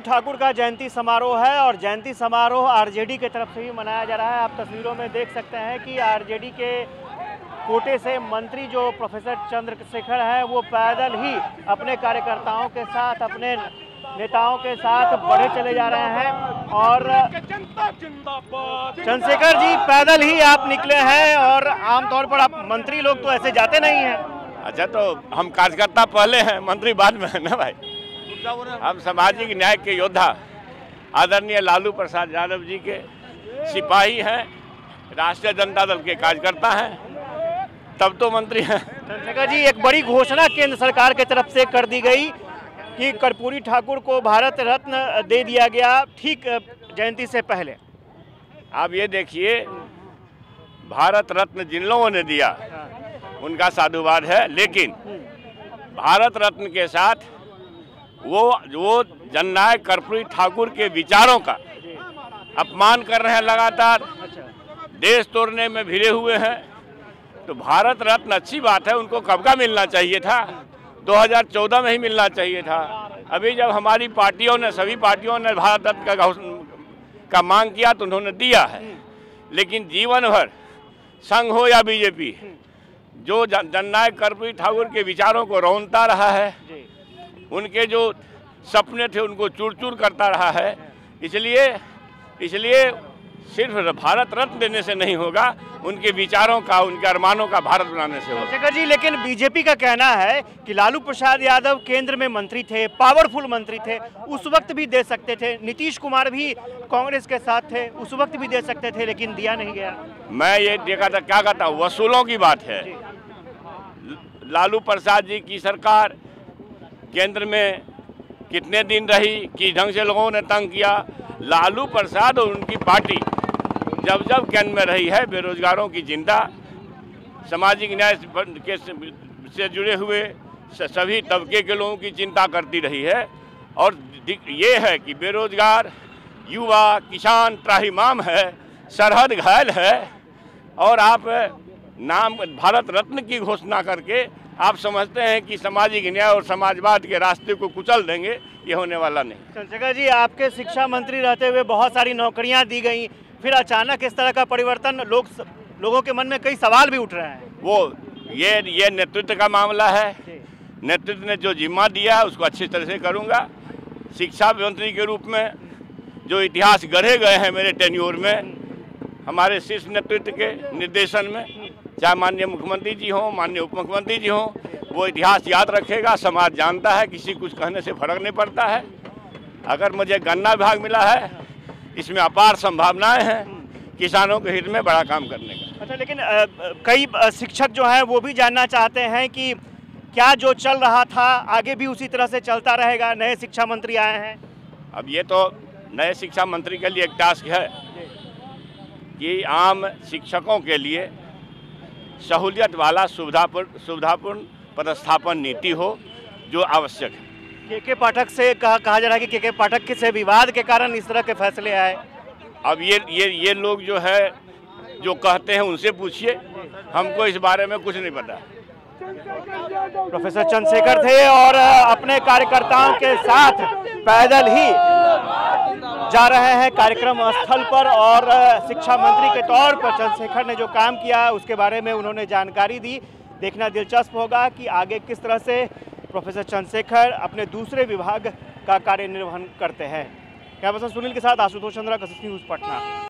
ठाकुर का जयंती समारोह है और जयंती समारोह आरजेडी की तरफ से ही मनाया जा रहा है। आप तस्वीरों में देख सकते हैं कि आरजेडी के कोटे से मंत्री जो प्रोफेसर चंद्रशेखर है वो पैदल ही अपने कार्यकर्ताओं के साथ, अपने नेताओं के साथ बढ़े चले जा रहे हैं। और चंद्रशेखर जी पैदल ही आप निकले हैं और आमतौर पर आप मंत्री लोग तो ऐसे जाते नहीं हैं। अच्छा, तो हम कार्यकर्ता पहले हैं, मंत्री बाद में है ना भाई। हम सामाजिक न्याय के योद्धा आदरणीय लालू प्रसाद यादव जी के सिपाही हैं, राष्ट्रीय जनता दल के कार्यकर्ता हैं, तब तो मंत्री हैं। चंद्रशेखर जी, एक बड़ी घोषणा केंद्र सरकार की तरफ से कर दी गई कि कर्पूरी ठाकुर को भारत रत्न दे दिया गया ठीक जयंती से पहले। आप ये देखिए, भारत रत्न जिन लोगों ने दिया उनका साधुवाद है, लेकिन भारत रत्न के साथ वो जननायक कर्पूरी ठाकुर के विचारों का अपमान कर रहे हैं, लगातार देश तोड़ने में भिड़े हुए हैं। तो भारत रत्न अच्छी बात है, उनको कब का मिलना चाहिए था, 2014 में ही मिलना चाहिए था। अभी जब हमारी पार्टियों ने, सभी पार्टियों ने भारत रत्न का मांग किया तो उन्होंने दिया है, लेकिन जीवन भर संघ हो या बीजेपी जो जननायक कर्पूरी ठाकुर के विचारों को रौनता रहा है, उनके जो सपने थे उनको चूर चूर करता रहा है। इसलिए सिर्फ भारत रत्न देने से नहीं होगा, उनके विचारों का, उनके अरमानों का भारत बनाने से होगा। चंद्रशेखर जी, लेकिन बीजेपी का कहना है कि लालू प्रसाद यादव केंद्र में मंत्री थे, पावरफुल मंत्री थे, उस वक्त भी दे सकते थे। नीतीश कुमार भी कांग्रेस के साथ थे, उस वक्त भी दे सकते थे, लेकिन दिया नहीं गया। मैं ये देखा था, क्या कहता हूँ, वसूलों की बात है। लालू प्रसाद जी की सरकार केंद्र में कितने दिन रही, किस ढंग से लोगों ने तंग किया। लालू प्रसाद और उनकी पार्टी जब जब केंद्र में रही है, बेरोजगारों की चिंता, सामाजिक न्याय से जुड़े हुए सभी तबके के लोगों की चिंता करती रही है। और ये है कि बेरोजगार युवा, किसान त्राहिमाम है, सरहद घायल है, और आप नाम भारत रत्न की घोषणा करके आप समझते हैं कि सामाजिक न्याय और समाजवाद के रास्ते को कुचल देंगे। ये होने वाला नहीं। चंद्रशेखर जी, आपके शिक्षा मंत्री रहते हुए बहुत सारी नौकरियां दी गई, फिर अचानक इस तरह का परिवर्तन, लोगों के मन में कई सवाल भी उठ रहे हैं। वो ये नेतृत्व का मामला है। नेतृत्व ने जो जिम्मा दिया है उसको अच्छी तरह से करूँगा। शिक्षा मंत्री के रूप में जो इतिहास गढ़े गए हैं मेरे टेन्योर में, हमारे शीर्ष नेतृत्व के निर्देशन में, चाहे माननीय मुख्यमंत्री जी हों, माननीय उप मुख्यमंत्री जी हों, वो इतिहास याद रखेगा। समाज जानता है, किसी कुछ कहने से फर्क नहीं पड़ता है। अगर मुझे गन्ना विभाग मिला है, इसमें अपार संभावनाएं हैं किसानों के हित में बड़ा काम करने का। अच्छा, लेकिन कई शिक्षक जो हैं वो भी जानना चाहते हैं कि क्या जो चल रहा था आगे भी उसी तरह से चलता रहेगा। नए शिक्षा मंत्री आए हैं। अब ये तो नए शिक्षा मंत्री के लिए एक टास्क है कि आम शिक्षकों के लिए सहूलियत वाला सुविधापूर्ण पदस्थापन नीति हो जो आवश्यक है। के पाठक से कहा जा रहा है कि के पाठक से विवाद के कारण इस तरह के फैसले आए। अब ये लोग जो है, जो कहते हैं उनसे पूछिए, हमको इस बारे में कुछ नहीं पता। प्रोफेसर चंद्रशेखर थे और अपने कार्यकर्ताओं के साथ पैदल ही जा रहे हैं कार्यक्रम स्थल पर। और शिक्षा मंत्री के तौर पर चंद्रशेखर ने जो काम किया उसके बारे में उन्होंने जानकारी दी। देखना दिलचस्प होगा कि आगे किस तरह से प्रोफेसर चंद्रशेखर अपने दूसरे विभाग का कार्य निर्वहन करते हैं। कैमरा पर्सन सुनील के साथ आशुतोष चंद्रा, कसस न्यूज़, पटना।